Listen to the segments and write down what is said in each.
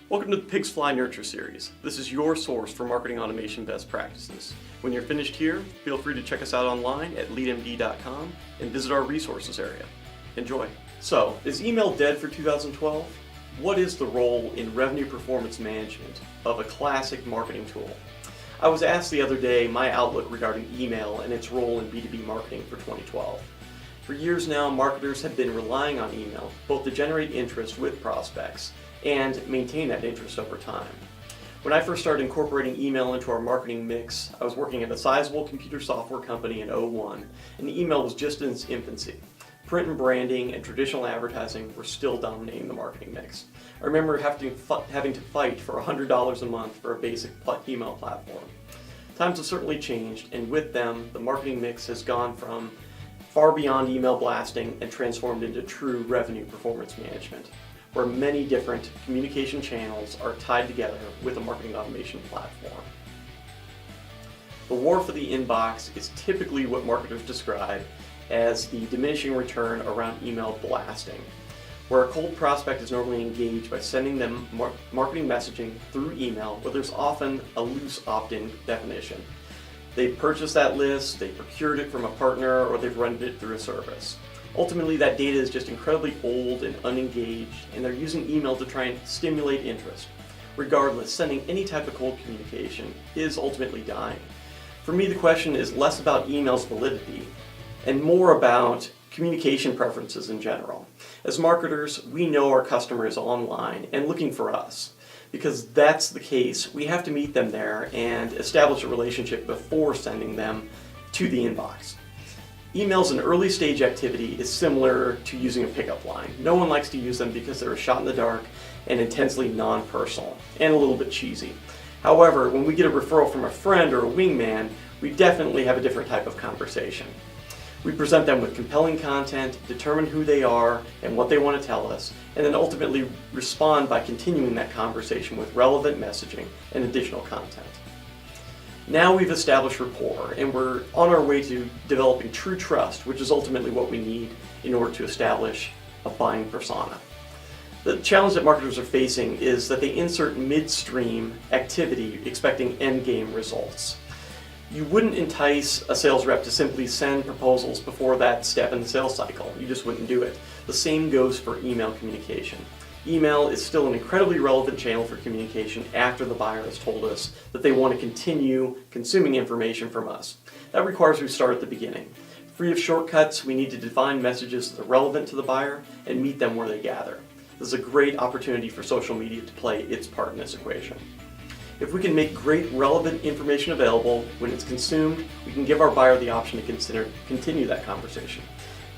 Welcome to the Pigs Fly Nurture series. This is your source for marketing automation best practices. When you're finished here, feel free to check us out online at leadmd.com and visit our resources area. Enjoy. So, is email dead for 2012? What is the role in revenue performance management of a classic marketing tool? I was asked the other day my outlook regarding email and its role in B2B marketing for 2012. For years now, marketers have been relying on email both to generate interest with prospects and maintain that interest over time. When I first started incorporating email into our marketing mix, I was working at a sizable computer software company in 2001, and email was just in its infancy. Print and branding and traditional advertising were still dominating the marketing mix. I remember having to fight for $100 a month for a basic email platform. Times have certainly changed, and with them, the marketing mix has gone from far beyond email blasting and transformed into true revenue performance management, where many different communication channels are tied together with a marketing automation platform. The war for the inbox is typically what marketers describe as the diminishing return around email blasting, where a cold prospect is normally engaged by sending them marketing messaging through email, where there's often a loose opt-in definition. They've purchased that list, they've procured it from a partner, or they've rented it through a service. Ultimately, that data is just incredibly old and unengaged, and they're using email to try and stimulate interest. Regardless, sending any type of cold communication is ultimately dying. For me, the question is less about email's validity and more about communication preferences in general. As marketers, we know our customer is online and looking for us. Because that's the case, we have to meet them there and establish a relationship before sending them to the inbox. Email's an early stage activity is similar to using a pickup line. No one likes to use them because they're a shot in the dark and intensely non-personal and a little bit cheesy. However, when we get a referral from a friend or a wingman, we definitely have a different type of conversation. We present them with compelling content, determine who they are and what they want to tell us, and then ultimately respond by continuing that conversation with relevant messaging and additional content. Now we've established rapport and we're on our way to developing true trust, which is ultimately what we need in order to establish a buying persona. The challenge that marketers are facing is that they insert midstream activity expecting endgame results. You wouldn't entice a sales rep to simply send proposals before that step in the sales cycle. You just wouldn't do it. The same goes for email communication. Email is still an incredibly relevant channel for communication after the buyer has told us that they want to continue consuming information from us. That requires we start at the beginning. Free of shortcuts, we need to define messages that are relevant to the buyer and meet them where they gather. This is a great opportunity for social media to play its part in this equation. If we can make great relevant information available when it's consumed, we can give our buyer the option to continue that conversation.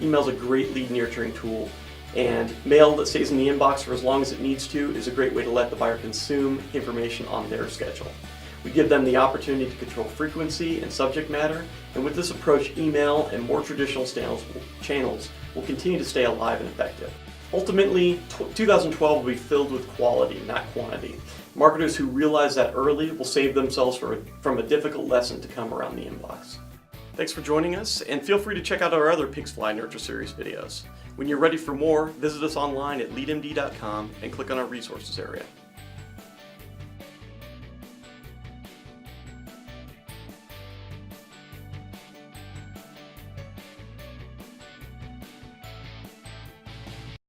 Email is a great lead nurturing tool, and mail that stays in the inbox for as long as it needs to is a great way to let the buyer consume information on their schedule. We give them the opportunity to control frequency and subject matter, and with this approach, email and more traditional channels will continue to stay alive and effective. Ultimately, 2012 will be filled with quality, not quantity. Marketers who realize that early will save themselves from a difficult lesson to come around the inbox. Thanks for joining us, and feel free to check out our other Pigs Fly Nurture series videos. When you're ready for more, visit us online at leadmd.com and click on our resources area.